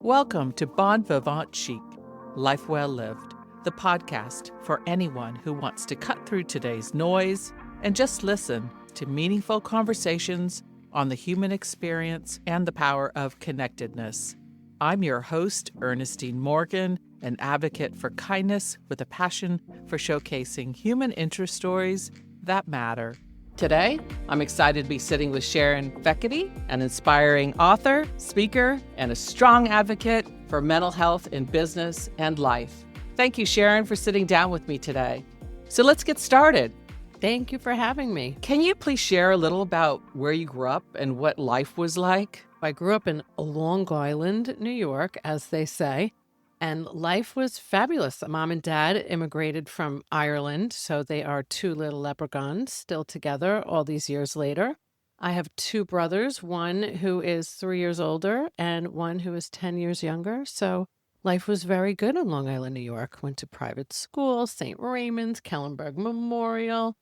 Welcome to Bon Vivant Chic, Life Well Lived, the podcast for anyone who wants to cut through today's noise and just listen to meaningful conversations on the human experience and the power of connectedness. I'm your host, Ernestine Morgan, an advocate for kindness with a passion for showcasing human interest stories that matter. Today, I'm excited to be sitting with Sharon Fekete, an inspiring author, speaker, and a strong advocate for mental health in business and life. Thank you, Sharon, for sitting down with me today. So let's get started. Thank you for having me. Can you please share a little about where you grew up and what life was like? I grew up in Long Island, New York, as they say, and life was fabulous. Mom and dad immigrated from Ireland, so they are two little leprechauns still together all these years later. I have two brothers, one who is 3 years older and one who is 10 years younger, so life was very good in Long Island, New York. Went to private school, St. Raymond's, Kellenberg Memorial.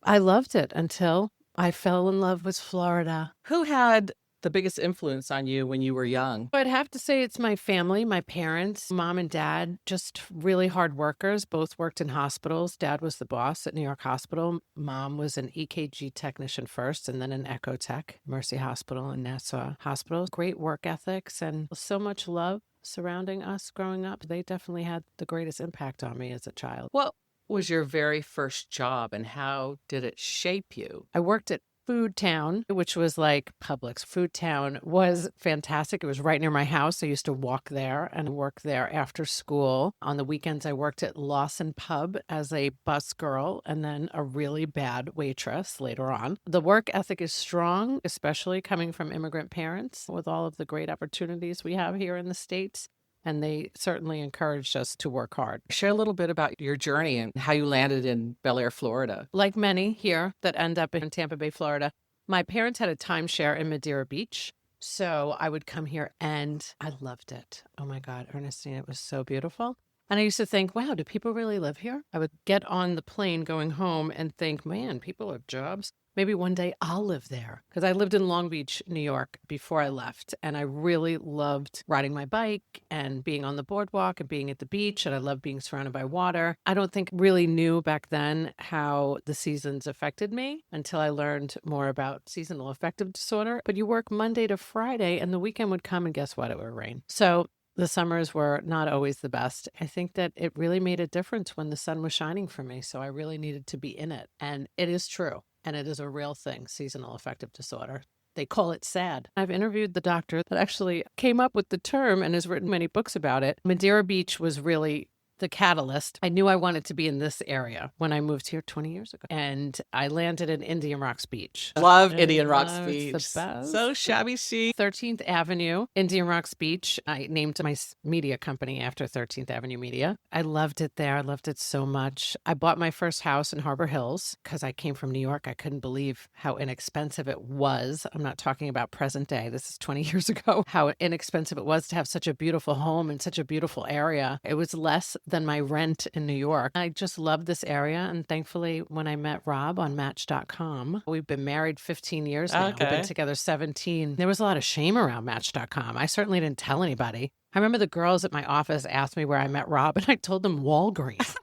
I loved it until I fell in love with Florida. Who had the biggest influence on you when you were young? I'd have to say it's my family, my parents, mom and dad, just really hard workers. Both worked in hospitals. Dad was the boss at New York Hospital. Mom was an EKG technician first and then an echo tech, Mercy Hospital and Nassau Hospital. Great work ethics and so much love surrounding us growing up. They definitely had the greatest impact on me as a child. What was your very first job and how did it shape you? I worked at Food Town, which was like Publix. Food Town was fantastic. It was right near my house. I used to walk there and work there after school. On the weekends, I worked at Lawson Pub as a bus girl and then a really bad waitress later on. The work ethic is strong, especially coming from immigrant parents with all of the great opportunities we have here in the States. And they certainly encouraged us to work hard. Share a little bit about your journey and how you landed in Bel Air, Florida. Like many here that end up in Tampa Bay, Florida, my parents had a timeshare in Madeira Beach. So I would come here and I loved it. Oh my God, Ernestine, it was so beautiful. And I used to think, wow, do people really live here? I would get on the plane going home and think, man, people have jobs. Maybe one day I'll live there. Because I lived in Long Beach, New York before I left. And I really loved riding my bike and being on the boardwalk and being at the beach. And I loved being surrounded by water. I don't think really knew back then how the seasons affected me until I learned more about seasonal affective disorder. But you work Monday to Friday and the weekend would come and guess what? It would rain. So the summers were not always the best. I think that it really made a difference when the sun was shining for me. So I really needed to be in it. And it is true. And it is a real thing, seasonal affective disorder. They call it SAD. I've interviewed the doctor that actually came up with the term and has written many books about it. Madeira Beach was really the catalyst. I knew I wanted to be in this area when I moved here 20 years ago. And I landed in Indian Rocks Beach. Love Indian Rocks Beach. It's the best. So shabby chic. 13th Avenue, Indian Rocks Beach. I named my media company after 13th Avenue Media. I loved it there. I loved it so much. I bought my first house in Harbor Hills because I came from New York. I couldn't believe how inexpensive it was. I'm not talking about present day. This is 20 years ago. How inexpensive it was to have such a beautiful home in such a beautiful area. It was less than my rent in New York. I just loved this area. And thankfully, when I met Rob on Match.com, we've been married 15 years now. Okay. We've been together 17. There was a lot of shame around Match.com. I certainly didn't tell anybody. I remember the girls at my office asked me where I met Rob, and I told them Walgreens.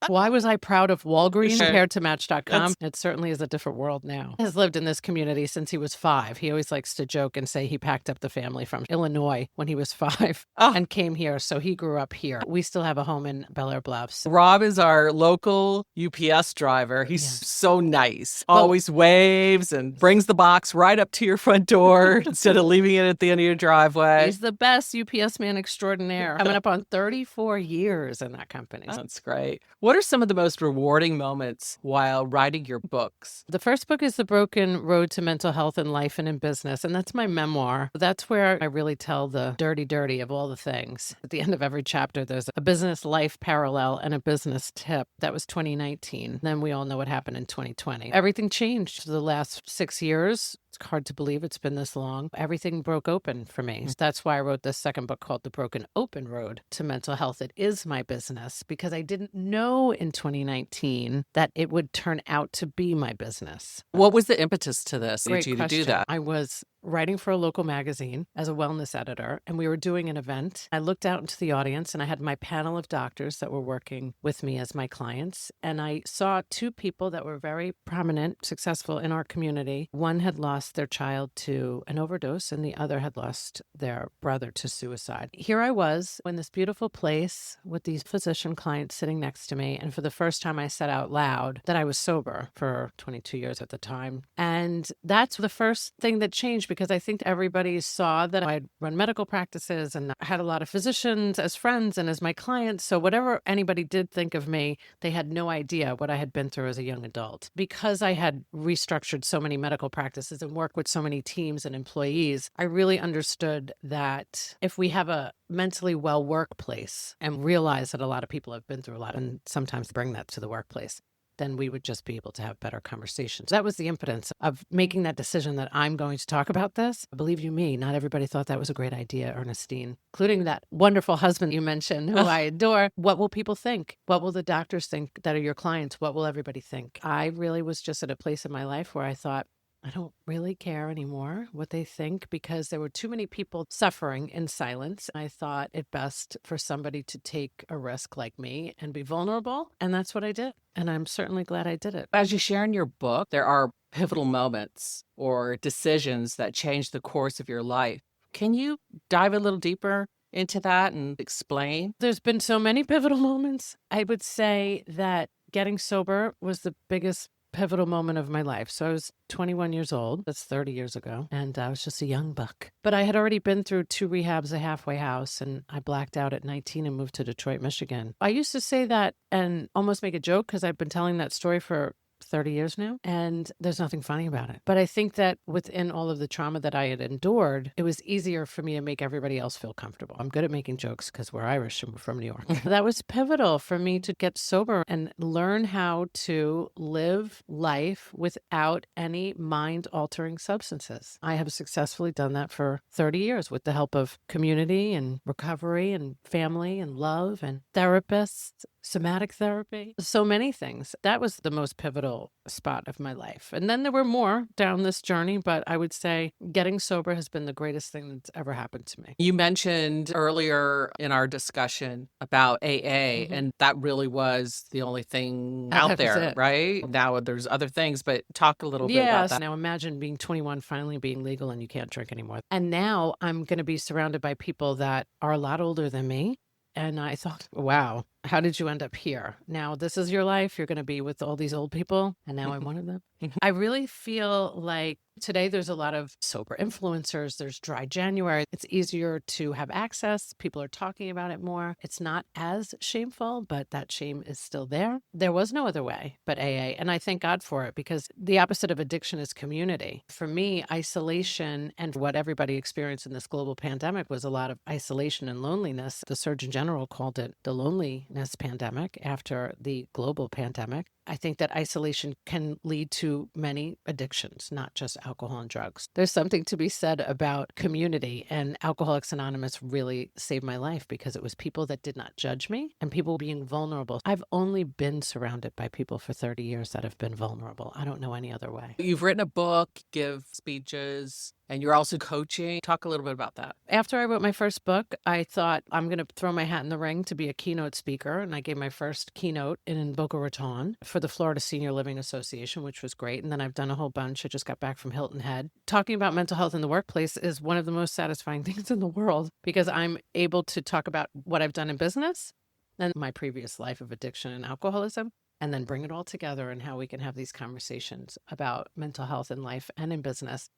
Why was I proud of Walgreens compared to Match.com? It certainly is a different world now. He has lived in this community since he was 5. He always likes to joke and say he packed up the family from Illinois when he was 5 and came here. So he grew up here. We still have a home in Bel Air Bluffs. Rob is our local UPS driver. He's so nice. Always waves and brings the box right up to your front door instead of leaving it at the end of your driveway. He's the best UPS man extraordinaire. Coming up on 34 years in that company. That's great. What are some of the most rewarding moments while writing your books? The first book is The Broken Road to Mental Health in Life and in Business, and that's my memoir. That's where I really tell the dirty of all the things. At the end of every chapter, there's a business life parallel and a business tip. That was 2019. Then we all know what happened in 2020. Everything changed for the last 6 years. It's hard to believe it's been this long. Everything broke open for me. That's why I wrote this second book called The Broken Open Road to Mental Health. It is my business because I didn't know in 2019 that it would turn out to be my business. What was the impetus to this? Great to question. do that? I was writing for a local magazine as a wellness editor, and we were doing an event. I looked out into the audience and I had my panel of doctors that were working with me as my clients. And I saw two people that were very prominent, successful in our community. One had lost their child to an overdose and the other had lost their brother to suicide. Here I was in this beautiful place with these physician clients sitting next to me. And for the first time, I said out loud that I was sober for 22 years at the time. And that's the first thing that changed, because I think everybody saw that I'd run medical practices and I had a lot of physicians as friends and as my clients. So whatever anybody did think of me, they had no idea what I had been through as a young adult. Because I had restructured so many medical practices and worked with so many teams and employees, I really understood that if we have a mentally well workplace and realize that a lot of people have been through a lot and sometimes bring that to the workplace, then we would just be able to have better conversations. That was the impotence of making that decision that I'm going to talk about this. Believe you me, not everybody thought that was a great idea, Ernestine, including that wonderful husband you mentioned, who I adore. What will people think? What will the doctors think that are your clients? What will everybody think? I really was just at a place in my life where I thought, I don't really care anymore what they think, because there were too many people suffering in silence. I thought it best for somebody to take a risk like me and be vulnerable. And that's what I did. And I'm certainly glad I did it. As you share in your book, there are pivotal moments or decisions that change the course of your life. Can you dive a little deeper into that and explain? There's been so many pivotal moments. I would say that getting sober was the biggest pivotal moment of my life. So I was 21 years old. That's 30 years ago. And I was just a young buck. But I had already been through 2 rehabs, a halfway house, and I blacked out at 19 and moved to Detroit, Michigan. I used to say that and almost make a joke, because I've been telling that story for 30 years now, and there's nothing funny about it. But I think that within all of the trauma that I had endured, it was easier for me to make everybody else feel comfortable. I'm good at making jokes because we're Irish and we're from New York. That was pivotal for me to get sober and learn how to live life without any mind-altering substances. I have successfully done that for 30 years with the help of community and recovery and family and love and therapists, somatic therapy, so many things. That was the most pivotal spot of my life. And then there were more down this journey, but I would say getting sober has been the greatest thing that's ever happened to me. You mentioned earlier in our discussion about AA, and that really was the only thing out there, right? Now there's other things, but talk a little bit about that. Now imagine being 21, finally being legal, and you can't drink anymore. And now I'm going to be surrounded by people that are a lot older than me. And I thought, wow, how did you end up here? Now this is your life. You're going to be with all these old people. And now I'm one of them. I really feel like today there's a lot of sober influencers. There's dry January. It's easier to have access. People are talking about it more. It's not as shameful, but that shame is still there. There was no other way but AA. And I thank God for it, because the opposite of addiction is community. For me, isolation and what everybody experienced in this global pandemic was a lot of isolation and loneliness. The Surgeon General called it the loneliness pandemic after the global pandemic. I think that isolation can lead to many addictions, not just alcohol and drugs. There's something to be said about community, and Alcoholics Anonymous really saved my life, because it was people that did not judge me and people being vulnerable. I've only been surrounded by people for 30 years that have been vulnerable. I don't know any other way. You've written a book, give speeches, and you're also coaching. Talk a little bit about that. After I wrote my first book, I thought I'm going to throw my hat in the ring to be a keynote speaker. And I gave my first keynote in Boca Raton for the Florida Senior Living Association, which was great. And then I've done a whole bunch. I just got back from Hilton Head. Talking about mental health in the workplace is one of the most satisfying things in the world, because I'm able to talk about what I've done in business and my previous life of addiction and alcoholism, and then bring it all together and how we can have these conversations about mental health in life and in business.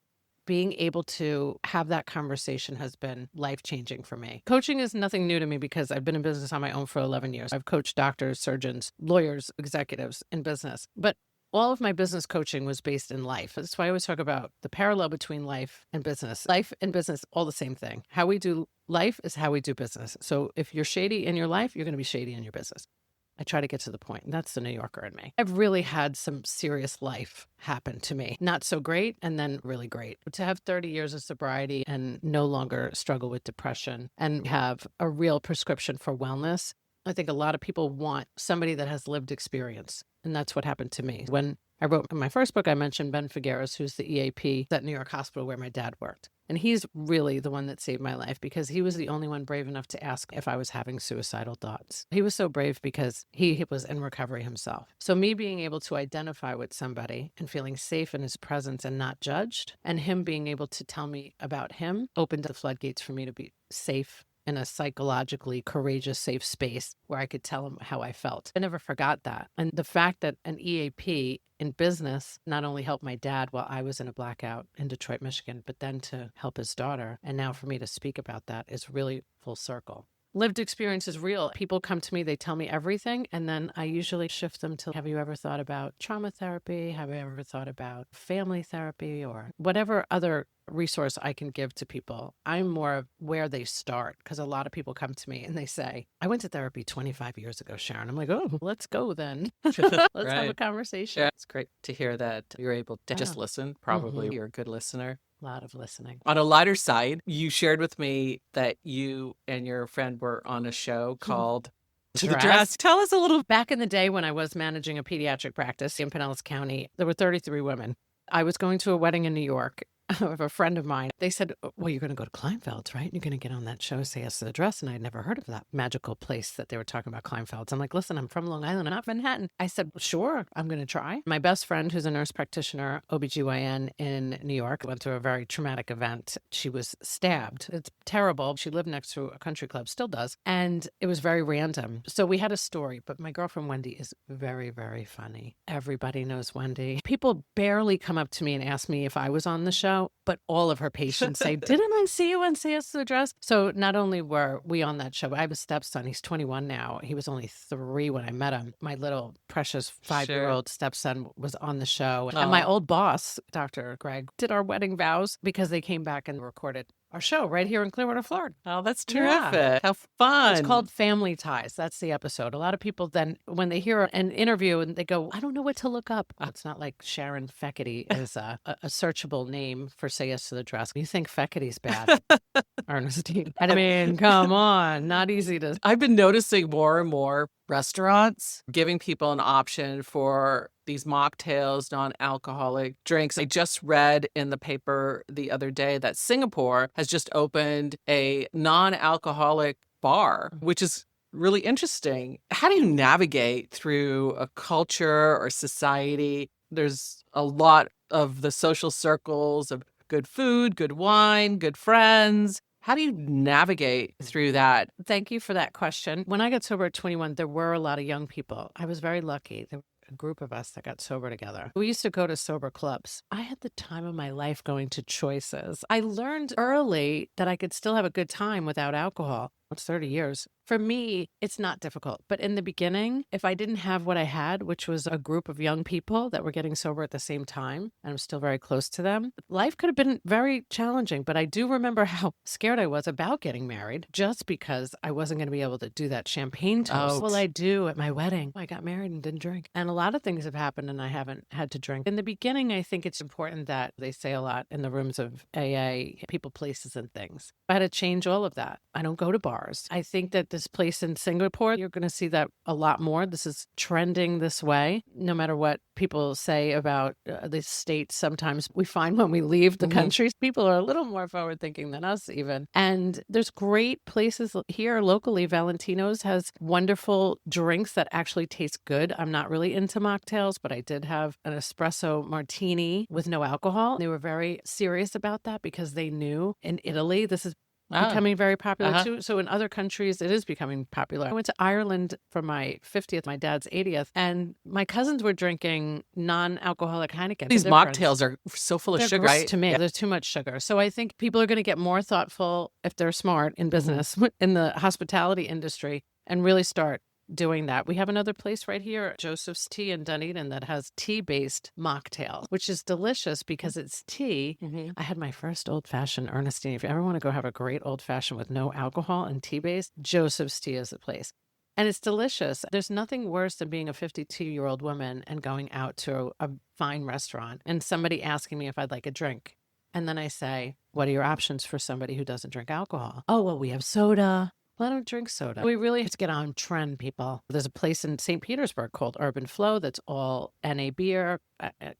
Being able to have that conversation has been life-changing for me. Coaching is nothing new to me, because I've been in business on my own for 11 years. I've coached doctors, surgeons, lawyers, executives in business. But all of my business coaching was based in life. That's why I always talk about the parallel between life and business. Life and business, all the same thing. How we do life is how we do business. So if you're shady in your life, you're going to be shady in your business. I try to get to the point. And that's the New Yorker in me. I've really had some serious life happen to me. Not so great, and then really great. To have 30 years of sobriety and no longer struggle with depression and have a real prescription for wellness, I think a lot of people want somebody that has lived experience. And that's what happened to me. When I wrote in my first book, I mentioned Ben Figueres, who's the EAP at New York Hospital where my dad worked. And he's really the one that saved my life because he was the only one brave enough to ask if I was having suicidal thoughts. He was so brave because he was in recovery himself. So me being able to identify with somebody and feeling safe in his presence and not judged, and him being able to tell me about him opened the floodgates for me to be safe in a psychologically courageous, safe space where I could tell him how I felt. I never forgot that. And the fact that an EAP in business not only helped my dad while I was in a blackout in Detroit, Michigan, but then to help his daughter. And now for me to speak about that is really full circle. Lived experience is real. People come to me, they tell me everything, and then I usually shift them to, have you ever thought about trauma therapy? Have you ever thought about family therapy or whatever other resource I can give to people? I'm more of where they start because a lot of people come to me and they say, I went to therapy 25 years ago, Sharon. I'm like, oh, let's go then. Let's have a conversation. Yeah, it's great to hear that you're able to just listen. Probably you're a good listener. A lot of listening. On a lighter side, you shared with me that you and your friend were on a show called To the Dress. Tell us a little. Back in the day when I was managing a pediatric practice in Pinellas County, there were 33 women. I was going to a wedding in New York of a friend of mine. They said, well, you're going to go to Kleinfeld's, right? You're going to get on that show, Say Yes to the Dress. And I'd never heard of that magical place that they were talking about, Kleinfeld's. I'm like, listen, I'm from Long Island, I'm not Manhattan. I said, sure, I'm going to try. My best friend, who's a nurse practitioner, OBGYN in New York, went through a very traumatic event. She was stabbed. It's terrible. She lived next to a country club, still does. And it was very random. So we had a story, but my girlfriend Wendy is very, very funny. Everybody knows Wendy. People barely come up to me and ask me if I was on the show, but all of her patients say, didn't I see you on Say Yes to the Dress? So not only were we on that show, but I have a stepson. He's 21 now. He was only 3 when I met him. My little precious 5-year-old stepson was on the show. And my old boss, Dr. Greg, did our wedding vows because they came back and recorded our show right here in Clearwater, Florida. Oh, that's terrific. Yeah. How fun. It's called Family Ties. That's the episode. A lot of people then, when they hear an interview and they go, I don't know what to look up. It's not like Sharon Fekete is a searchable name for Say Yes to the Dress. You think Fekete's bad, Ernestine? I mean, come on. Not easy to... I've been noticing more and more restaurants giving people an option for these mocktails, non-alcoholic drinks. I just read in the paper the other day that Singapore has just opened a non-alcoholic bar, which is really interesting. How do you navigate through a culture or society? There's a lot of the social circles of good food, good wine, good friends. How do you navigate through that? Thank you for that question. When I got sober at 21, there were a lot of young people. I was very lucky. There were a group of us that got sober together. We used to go to sober clubs. I had the time of my life going to Choices. I learned early that I could still have a good time without alcohol. It's 30 years. For me, it's not difficult. But in the beginning, if I didn't have what I had, which was a group of young people that were getting sober at the same time, and I'm still very close to them, life could have been very challenging. But I do remember how scared I was about getting married just because I wasn't going to be able to do that champagne toast. What will I do at my wedding? I got married and didn't drink. And a lot of things have happened and I haven't had to drink. In the beginning, I think it's important that they say a lot in the rooms of AA, people, places, and things. I had to change all of that. I don't go to bars. I think that this place in Singapore, you're going to see that a lot more. This is trending this way. No matter what people say about the States, sometimes we find when we leave the countries, people are a little more forward thinking than us even. And there's great places here locally. Valentino's has wonderful drinks that actually taste good. I'm not really into mocktails, but I did have an espresso martini with no alcohol. They were very serious about that because they knew in Italy, this is becoming very popular too. So in other countries, it is becoming popular. I went to Ireland for my 50th, my dad's 80th, and my cousins were drinking non-alcoholic Heineken. These mocktails are so full of sugar, right? To me, there's too much sugar. So I think people are going to get more thoughtful if they're smart in business, in the hospitality industry, and really start doing that. We have another place right here, Joseph's Tea in Dunedin, that has tea-based mocktail, which is delicious because it's tea. I had my first old-fashioned Ernestine. If you ever want to go have a great old-fashioned with no alcohol and tea-based, Joseph's Tea is the place. And it's delicious. There's nothing worse than being a 52-year-old woman and going out to a fine restaurant and somebody asking me if I'd like a drink. And then I say, what are your options for somebody who doesn't drink alcohol? Oh, well, we have soda. Well, I don't drink soda. We really have to get on trend, people. There's a place in St. Petersburg called Urban Flow that's all NA beer,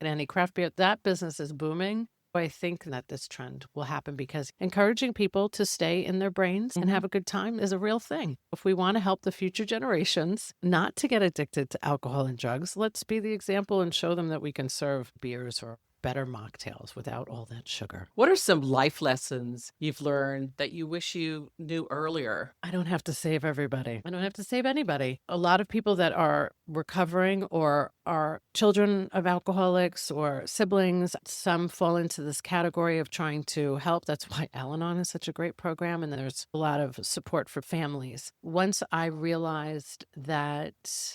NA craft beer. That business is booming. I think that this trend will happen because encouraging people to stay in their brains and have a good time is a real thing. If we want to help the future generations not to get addicted to alcohol and drugs, let's be the example and show them that we can serve beers or better mocktails without all that sugar. What are some life lessons you've learned that you wish you knew earlier? I don't have to save everybody. I don't have to save anybody. A lot of people that are recovering or are children of alcoholics or siblings, some fall into this category of trying to help. That's why Al-Anon is such a great program. And there's a lot of support for families. Once I realized that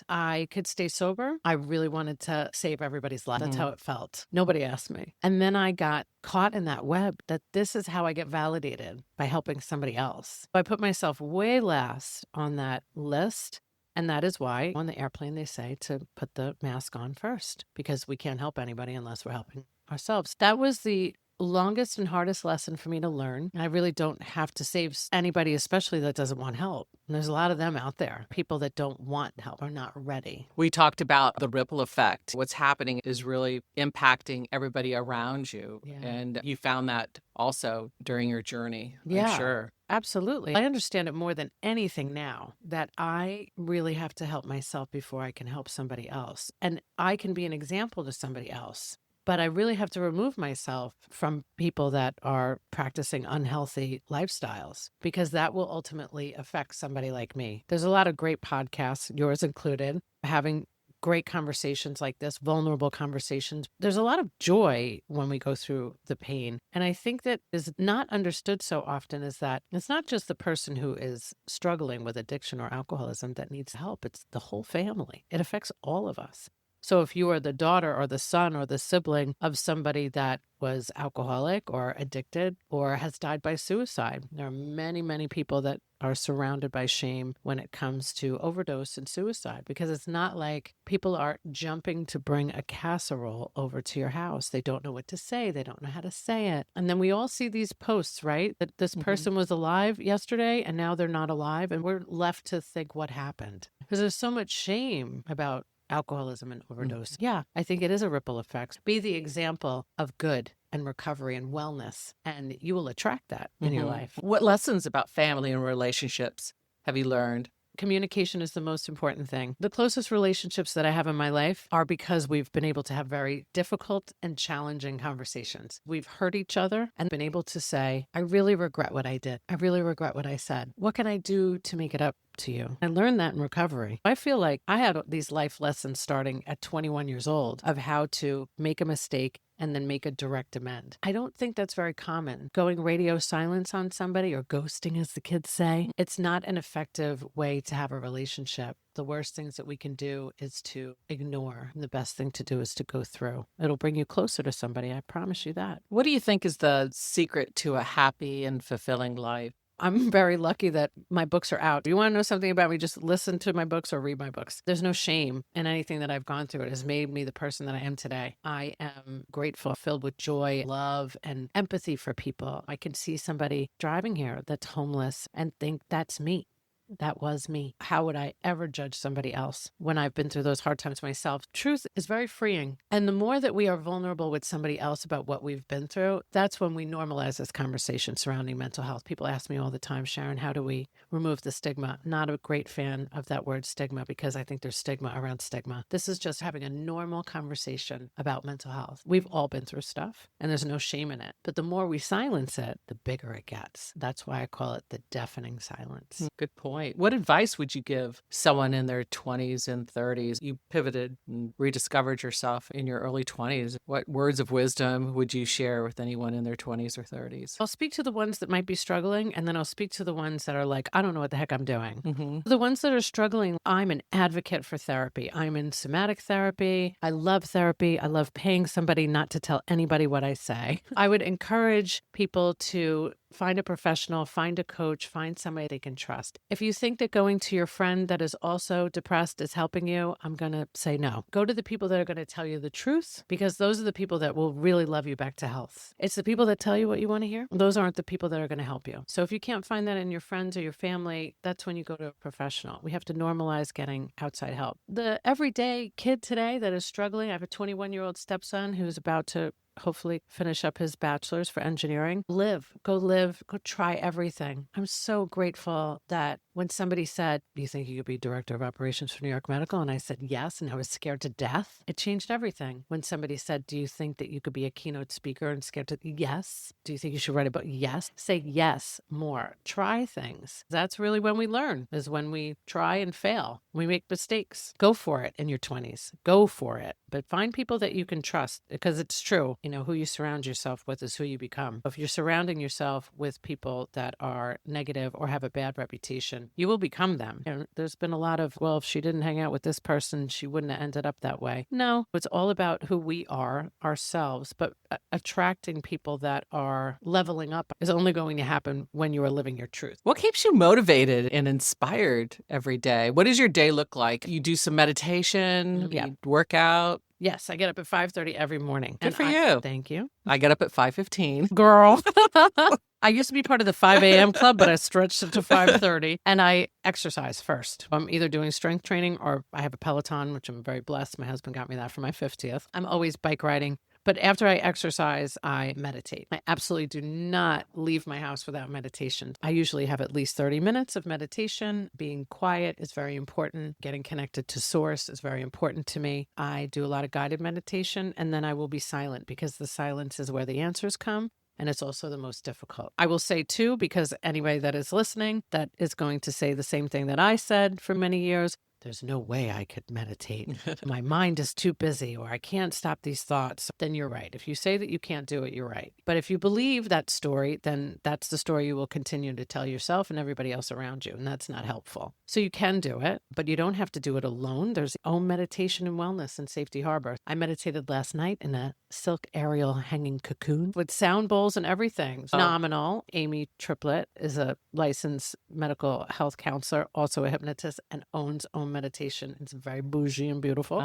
I could stay sober, I really wanted to save everybody's life. That's how it felt. Nobody asked me. And then I got caught in that web that this is how I get validated, by helping somebody else. I put myself way last on that list. And that is why on the airplane they say to put the mask on first, because we can't help anybody unless we're helping ourselves. That was the longest and hardest lesson for me to learn. I really don't have to save anybody, especially that doesn't want help. And there's a lot of them out there, people that don't want help or not ready. We talked about the ripple effect. What's happening is really impacting everybody around you. Yeah. And you found that also during your journey, Yeah. I'm sure. Absolutely. I understand it more than anything now that I really have to help myself before I can help somebody else. And I can be an example to somebody else. But I really have to remove myself from people that are practicing unhealthy lifestyles, because that will ultimately affect somebody like me. There's a lot of great podcasts, yours included, having great conversations like this, vulnerable conversations. There's a lot of joy when we go through the pain. And I think that is not understood so often is that it's not just the person who is struggling with addiction or alcoholism that needs help. It's the whole family. It affects all of us. So if you are the daughter or the son or the sibling of somebody that was alcoholic or addicted or has died by suicide, there are many, many people that are surrounded by shame when it comes to overdose and suicide, because it's not like people are jumping to bring a casserole over to your house. They don't know what to say. They don't know how to say it. And then we all see these posts, right? That this person was alive yesterday and now they're not alive. And we're left to think what happened, because there's so much shame about alcoholism and overdose. Yeah, I think it is a ripple effect. Be the example of good and recovery and wellness, and you will attract that in your life. What lessons about family and relationships have you learned? Communication is the most important thing. The closest relationships that I have in my life are because we've been able to have very difficult and challenging conversations. We've heard each other and been able to say, I really regret what I did. I really regret what I said. What can I do to make it up to you? I learned that in recovery. I feel like I had these life lessons starting at 21 years old of how to make a mistake and then make a direct amend. I don't think that's very common. Going radio silence on somebody, or ghosting as the kids say, it's not an effective way to have a relationship. The worst things that we can do is to ignore. And the best thing to do is to go through. It'll bring you closer to somebody. I promise you that. What do you think is the secret to a happy and fulfilling life? I'm very lucky that my books are out. If you want to know something about me, just listen to my books or read my books. There's no shame in anything that I've gone through. It has made me the person that I am today. I am grateful, filled with joy, love, and empathy for people. I can see somebody driving here that's homeless and think that's me. That was me. How would I ever judge somebody else when I've been through those hard times myself? Truth is very freeing. And the more that we are vulnerable with somebody else about what we've been through, that's when we normalize this conversation surrounding mental health. People ask me all the time, Sharon, how do we remove the stigma? Not a great fan of that word stigma, because I think there's stigma around stigma. This is just having a normal conversation about mental health. We've all been through stuff and there's no shame in it. But the more we silence it, the bigger it gets. That's why I call it the deafening silence. Good point. What advice would you give someone in their 20s and 30s? You pivoted and rediscovered yourself in your early 20s. What words of wisdom would you share with anyone in their 20s or 30s? I'll speak to the ones that might be struggling, and then I'll speak to the ones that are like, I don't know what the heck I'm doing. The ones that are struggling, I'm an advocate for therapy. I'm in somatic therapy. I love therapy. I love paying somebody not to tell anybody what I say. I would encourage people to Find a professional, find a coach, find somebody they can trust. If you think that going to your friend that is also depressed is helping you, I'm going to say no. Go to the people that are going to tell you the truth, because those are the people that will really love you back to health. It's the people that tell you what you want to hear. Those aren't the people that are going to help you. So if you can't find that in your friends or your family, that's when you go to a professional. We have to normalize getting outside help. The everyday kid today that is struggling, I have a 21-year-old stepson who's about to hopefully finish up his bachelor's for engineering. Live, go try everything. I'm so grateful that when somebody said, do you think you could be director of operations for New York Medical? And I said, yes. And I was scared to death. It changed everything. When somebody said, do you think that you could be a keynote speaker, and scared to, yes. Do you think you should write a book? Yes. Say yes more. Try things. That's really when we learn, is when we try and fail. We make mistakes. Go for it in your 20s. Go for it. But find people that you can trust, because it's true. You know, who you surround yourself with is who you become. If you're surrounding yourself with people that are negative or have a bad reputation, you will become them. And there's been a lot of, well, if she didn't hang out with this person, she wouldn't have ended up that way. No, it's all about who we are ourselves. But attracting people that are leveling up is only going to happen when you are living your truth. What keeps you motivated and inspired every day? What does your day look like? You do some meditation, you work out? Yes, I get up at 5:30 every morning. Good for you. Thank you. I get up at 5:15. Girl. I used to be part of the 5 a.m. club, but I stretched it to 5:30, and I exercise first. I'm either doing strength training, or I have a Peloton, which I'm very blessed. My husband got me that for my 50th. I'm always bike riding. But after I exercise, I meditate. I absolutely do not leave my house without meditation. I usually have at least 30 minutes of meditation. Being quiet is very important. Getting connected to source is very important to me. I do a lot of guided meditation, and then I will be silent, because the silence is where the answers come. And it's also the most difficult. I will say too, because anybody that is listening that is going to say the same thing that I said for many years, there's no way I could meditate. My mind is too busy, or I can't stop these thoughts. Then you're right. If you say that you can't do it, you're right. But if you believe that story, then that's the story you will continue to tell yourself and everybody else around you. And that's not helpful. So you can do it, but you don't have to do it alone. There's Om Meditation and Wellness in Safety Harbor. I meditated last night in a silk aerial hanging cocoon with sound bowls and everything. Phenomenal. Amy Triplett is a licensed medical health counselor, also a hypnotist, and owns Om Meditation. It's very bougie and beautiful,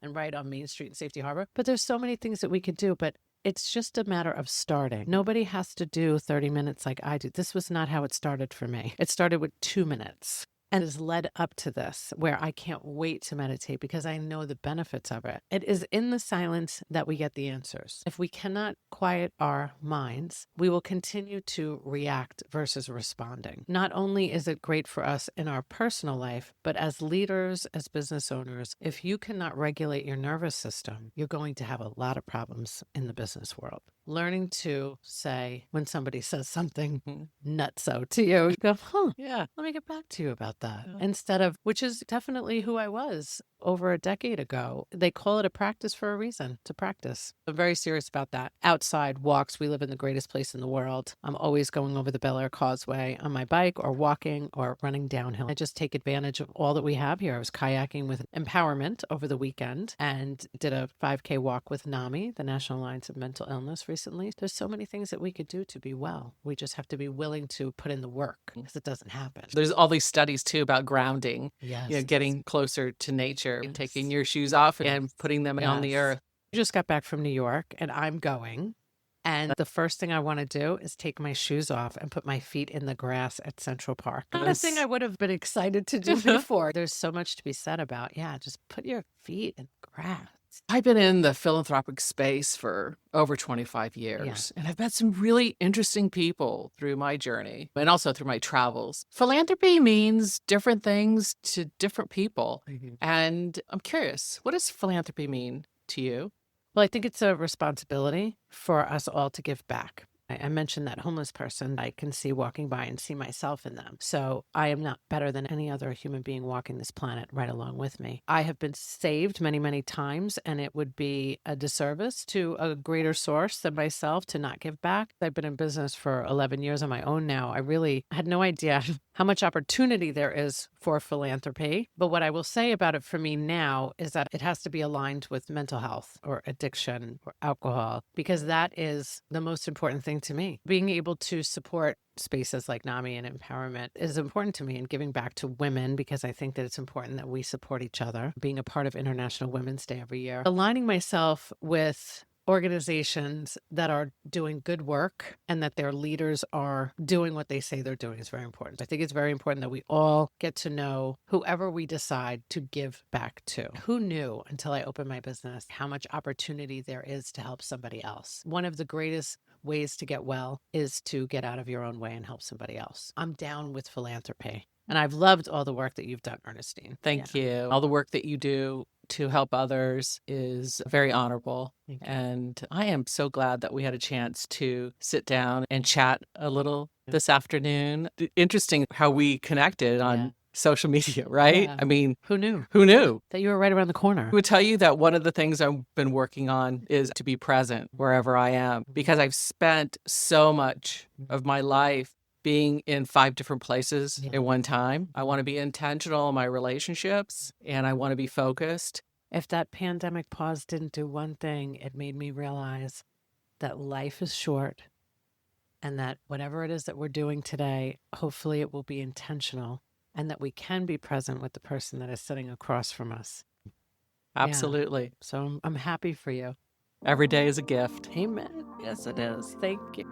and right on Main Street in Safety Harbor. But there's so many things that we could do, but it's just a matter of starting. Nobody has to do 30 minutes like I do. This was not how it started for me. It started with 2 minutes. And has led up to this, where I can't wait to meditate because I know the benefits of it. It is in the silence that we get the answers. If we cannot quiet our minds, we will continue to react versus responding. Not only is it great for us in our personal life, but as leaders, as business owners, if you cannot regulate your nervous system, you're going to have a lot of problems in the business world. Learning to say, when somebody says something nutso to you, you go, let me get back to you about that. Yeah. Instead of, which is definitely who I was over a decade ago. They call it a practice for a reason, to practice. I'm very serious about that. Outside walks, we live in the greatest place in the world. I'm always going over the Bel Air Causeway on my bike, or walking, or running downhill. I just take advantage of all that we have here. I was kayaking with Empowerment over the weekend and did a 5K walk with NAMI, the National Alliance of Mental Illness, recently. There's so many things that we could do to be well. We just have to be willing to put in the work, because it doesn't happen. There's all these studies too about grounding, yes, getting closer to nature, taking your shoes off and putting them on the earth. I just got back from New York, and I'm going. And the first thing I want to do is take my shoes off and put my feet in the grass at Central Park. Not a thing I would have been excited to do before. There's so much to be said about, just put your feet in the grass. I've been in the philanthropic space for over 25 years, and I've met some really interesting people through my journey and also through my travels. Philanthropy means different things to different people. And I'm curious, what does philanthropy mean to you? Well, I think it's a responsibility for us all to give back. I mentioned that homeless person I can see walking by and see myself in them. So I am not better than any other human being walking this planet right along with me. I have been saved many, many times, and it would be a disservice to a greater source than myself to not give back. I've been in business for 11 years on my own now. I really had no idea how much opportunity there is for philanthropy. But what I will say about it for me now is that it has to be aligned with mental health or addiction or alcohol, because that is the most important thing to me. Being able to support spaces like NAMI and empowerment is important to me, and giving back to women, because I think that it's important that we support each other. Being a part of International Women's Day every year, aligning myself with organizations that are doing good work and that their leaders are doing what they say they're doing is very important. I think it's very important that we all get to know whoever we decide to give back to. Who knew until I opened my business how much opportunity there is to help somebody else? One of the greatest ways to get well is to get out of your own way and help somebody else. I'm down with philanthropy. And I've loved all the work that you've done, Ernestine. Thank you. All the work that you do to help others is very honorable. And I am so glad that we had a chance to sit down and chat a little this afternoon. Interesting how we connected on social media, right? Yeah. I mean, who knew? Who knew? That you were right around the corner. I would tell you that one of the things I've been working on is to be present wherever I am, because I've spent so much of my life being in 5 different places at one time. I want to be intentional in my relationships, and I want to be focused. If that pandemic pause didn't do one thing, it made me realize that life is short, and that whatever it is that we're doing today, hopefully it will be intentional, and that we can be present with the person that is sitting across from us. Absolutely. Yeah. So I'm happy for you. Every day is a gift. Amen. Yes, it is. Thank you.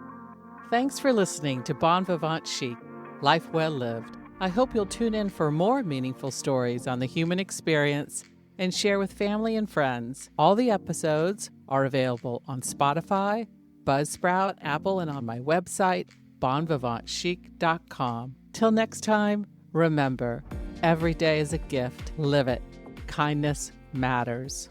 Thanks for listening to Bon Vivant Chic, Life Well Lived. I hope you'll tune in for more meaningful stories on the human experience and share with family and friends. All the episodes are available on Spotify, Buzzsprout, Apple, and on my website, bonvivantchic.com. Till next time, remember, every day is a gift. Live it. Kindness matters.